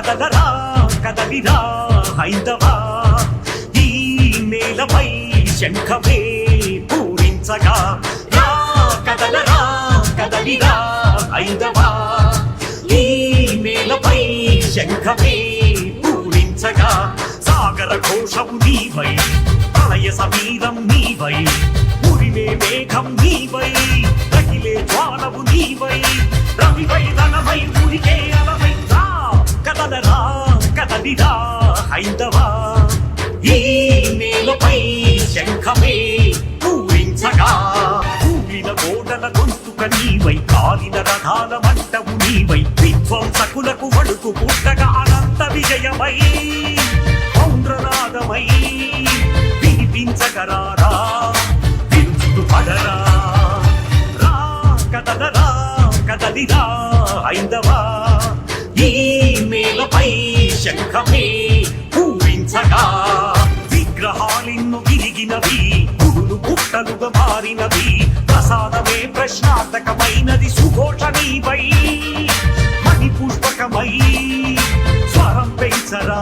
కదలరా కదలిరా హైందవా ఈ నేలపై శంఖమే పూరించగా రా కదలరా కదలిరా హైందవా ఈ నేలపై శంఖమే పూరించగా సాగర ఘోషము నీవై ప్రళయ సమీరం నీవై ఉరిమే మేఘం నీవై రగిలే జ్వాలవు నీవై రవివై రణమై ఉరికే అలవై రా కదలరా కదలిరా హైందవా ఈ నేలపై శంఖమే పూరించగా కూలిన గోడల గొంతుక నీవై కాలిన రథాల మంటవు నీవై విధ్వంసకులకు వణుకు పుట్టగా అనంత విజయమై పౌండ్రనాదమై వినిపించగరారా విరుచుకు పడరా రా కదలరా కదలిరా హైందవా ఈ నేలపై శంఖమే పూరించగా విగ్రహాలిన్ను విరిగినవి గుడులు పుట్టలుగా మారినవి ప్రసాదమే ప్రశ్నార్థకమైనది సుఘోష నీవై మణి పుష్పకమై స్వరం పెంచరా